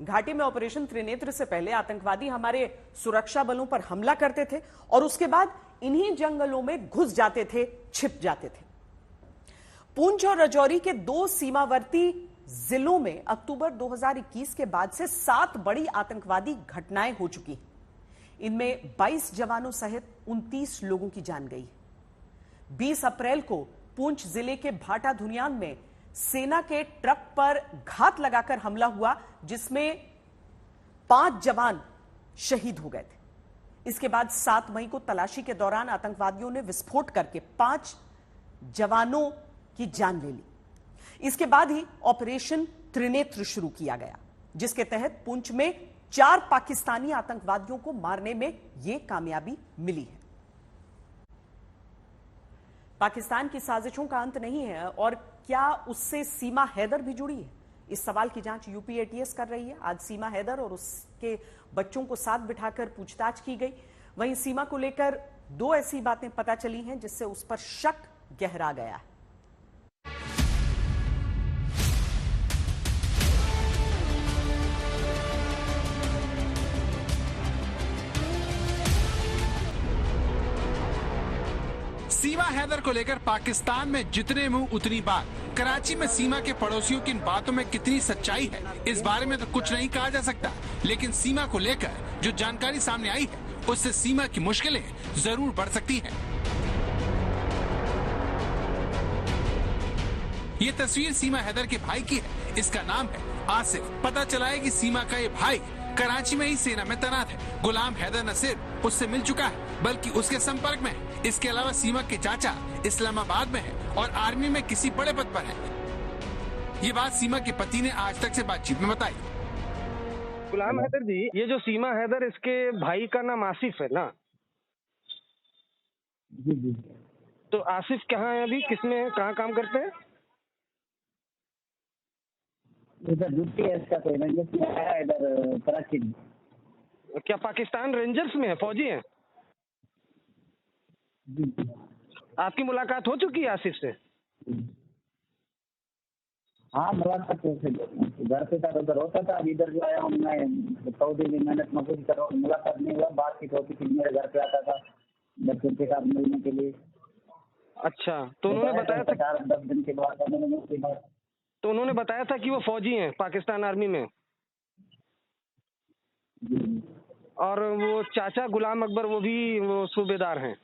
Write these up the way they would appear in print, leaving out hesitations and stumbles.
घाटी में ऑपरेशन त्रिनेत्र से पहले आतंकवादी हमारे सुरक्षा बलों पर हमला करते थे और उसके बाद इन्हीं जंगलों में घुस जाते थे, छिप जाते थे। पुंछ और राजौरी के 2 सीमावर्ती जिलों में अक्टूबर 2021 के बाद से 7 बड़ी आतंकवादी घटनाएं हो चुकी हैं। इनमें 22 जवानों सहित 29 लोगों की जान गई। 20 अप्रैल को पुंछ जिले के भाटा धुनियान में सेना के ट्रक पर घात लगाकर हमला हुआ, जिसमें 5 जवान शहीद हो गए थे। इसके बाद 7 मई को तलाशी के दौरान आतंकवादियों ने विस्फोट करके 5 जवानों की जान ले ली। इसके बाद ही ऑपरेशन त्रिनेत्र शुरू किया गया, जिसके तहत पुंछ में 4 पाकिस्तानी आतंकवादियों को मारने में यह कामयाबी मिली है। पाकिस्तान की साजिशों का अंत नहीं है और क्या उससे सीमा हैदर भी जुड़ी है? इस सवाल की जांच यूपी एटीएस कर रही है। आज सीमा हैदर और उसके बच्चों को साथ बिठाकर पूछताछ की गई। वहीं सीमा को लेकर 2 ऐसी बातें पता चली हैं जिससे उस पर शक गहरा गया है। सीमा हैदर को लेकर पाकिस्तान में जितने मुंह उतनी बात। कराची में सीमा के पड़ोसियों की इन बातों में कितनी सच्चाई है, इस बारे में तो कुछ नहीं कहा जा सकता, लेकिन सीमा को लेकर जो जानकारी सामने आई है उससे सीमा की मुश्किलें जरूर बढ़ सकती हैं। ये तस्वीर सीमा हैदर के भाई की है। इसका नाम है आसिफ। पता चला है कि सीमा का ये भाई कराची में ही सेना में तैनात है। गुलाम हैदर न सिर्फ उससे मिल चुका है बल्कि उसके संपर्क में है। इसके अलावा सीमा के चाचा इस्लामाबाद में है और आर्मी में किसी बड़े पद पर है। ये बात सीमा के पति ने आज तक से बातचीत में बताई। गुलाम हैदर जी, ये जो सीमा हैदर, इसके भाई का नाम आसिफ है ना? जी जी। तो आसिफ कहाँ है अभी, किसमें है, कहाँ काम करते हैं? इधर ड्यूटी है इसका, कोई रेंजर्स में आया है इधर कराची में। क्या पाकिस्तान रेंजर्स में है, फौजी हैं? जी जी। आपकी मुलाकात हो चुकी है आसिफ से? हाँ, मुलाकात घर पे था, उधर होता था। अब इधर जो आया हूँ मैं, सऊदी में मेहनत मजदूरी कर रहा हूँ। मुलाकात नहीं हुआ, बातचीत होती थी, मेरे घर पे आता था बच्चों के साथ मिलने के लिए। अच्छा, तो उन्होंने बताया था 4-10 दिन के बाद तो उन्होंने बताया था कि वो फौजी हैं पाकिस्तान आर्मी में। और वो चाचा गुलाम अकबर, वो भी वो सूबेदार हैं,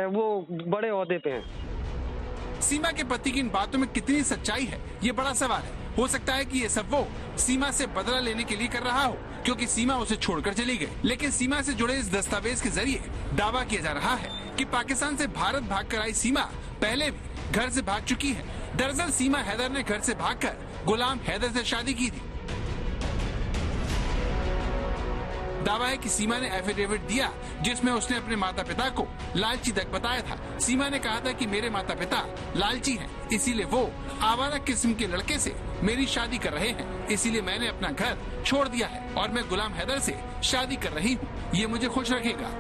वो बड़े ओहदे पे हैं। सीमा के पति की इन बातों में कितनी सच्चाई है, ये बड़ा सवाल है। हो सकता है कि ये सब वो सीमा से बदला लेने के लिए कर रहा हो, क्योंकि सीमा उसे छोड़कर चली गई। लेकिन सीमा से जुड़े इस दस्तावेज के जरिए दावा किया जा रहा है कि पाकिस्तान से भारत भागकर आई सीमा पहले भी घर से भाग चुकी है। दरअसल सीमा हैदर ने घर से भागकर गुलाम हैदर से शादी की थी। दावा है कि सीमा ने एफिडेविट दिया जिसमें उसने अपने माता पिता को लालची तक बताया था। सीमा ने कहा था कि मेरे माता पिता लालची हैं, इसीलिए वो आवारा किस्म के लड़के से मेरी शादी कर रहे हैं, इसीलिए मैंने अपना घर छोड़ दिया है और मैं गुलाम हैदर से शादी कर रही हूँ, ये मुझे खुश रखेगा।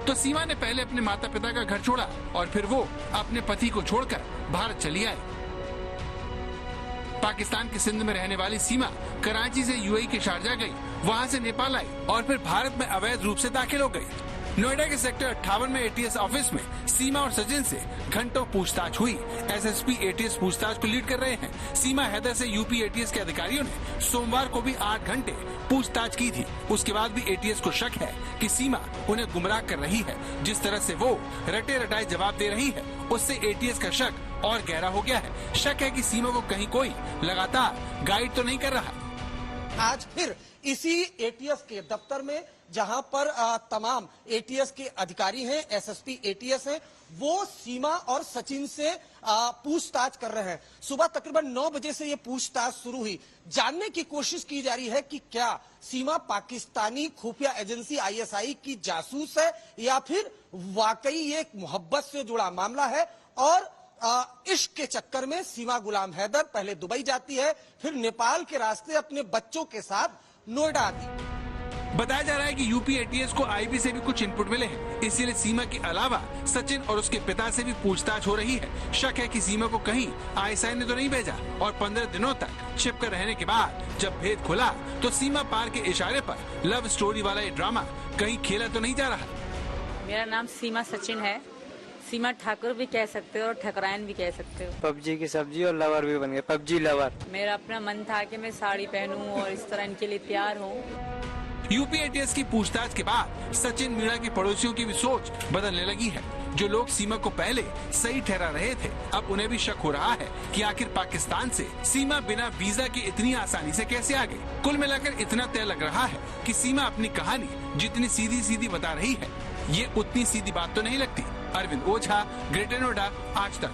तो सीमा ने पहले अपने माता पिता का घर छोड़ा और फिर वो अपने पति को छोड़कर भारत चली आई। पाकिस्तान के सिंध में रहने वाली सीमा कराची से यूएई के शारजा गई, वहां से नेपाल आई और फिर भारत में अवैध रूप से दाखिल हो गई। नोएडा के सेक्टर 58 में एटीएस ऑफिस में सीमा और सचिन से घंटों पूछताछ हुई। एसएसपी एटीएस पूछताछ को लीड कर रहे हैं। सीमा हैदर से यूपी एटीएस के अधिकारियों ने सोमवार को भी 8 घंटे पूछताछ की थी। उसके बाद भी एटीएस को शक है कि सीमा उन्हें गुमराह कर रही है। जिस तरह से वो रटे रटाए जवाब दे रही है, उससे एटीएस का शक और गहरा हो गया है। शक है कि सीमा को कहीं कोई लगातार गाइड तो नहीं कर रहा। आज फिर इसी एटीएस के दफ्तर में, जहां पर तमाम एटीएस के अधिकारी हैं, एसएसपी एटीएस हैं, वो सीमा और सचिन से पूछताछ कर रहे हैं। सुबह तकरीबन 9 बजे से ये पूछताछ शुरू हुई। जानने की कोशिश की जा रही है कि क्या सीमा पाकिस्तानी खुफिया एजेंसी आईएसआई की जासूस है या फिर वाकई ये एक मोहब्बत से जुड़ा मामला है। और इश्क के चक्कर में सीमा गुलाम हैदर पहले दुबई जाती है, फिर नेपाल के रास्ते अपने बच्चों के साथ नोएडा आती है। बताया जा रहा है कि यूपी एटीएस को आईबी से भी कुछ इनपुट मिले हैं, इसीलिए सीमा के अलावा सचिन और उसके पिता से भी पूछताछ हो रही है। शक है कि सीमा को कहीं आईएसआई ने तो नहीं भेजा और 15 दिनों तक छिपकर रहने के बाद जब भेद खुला तो सीमा पार के इशारे पर लव स्टोरी वाला ये ड्रामा कहीं खेला तो नहीं जा रहा। मेरा नाम सीमा सचिन है। सीमा ठाकुर भी कह सकते हो और ठकरायन भी कह सकते हो। पबजी की सब्जी और लवर भी बन गए, पबजी लवर। मेरा अपना मन था कि मैं साड़ी पहनूं और इस तरह इनके लिए तैयार हूँ। यूपी एटीएस की पूछताछ के बाद सचिन मीणा के पड़ोसियों की भी सोच बदलने लगी है। जो लोग सीमा को पहले सही ठहरा रहे थे, अब उन्हें भी शक हो रहा है कि आखिर पाकिस्तान से सीमा बिना वीजा के इतनी आसानी से कैसे आ गई। कुल मिलाकर इतना तय लग रहा है कि सीमा अपनी कहानी जितनी सीधी सीधी बता रही है, ये उतनी सीधी बात तो नहीं लगती। अरविंद ओझा, ग्रेटर नोएडा, आज तक।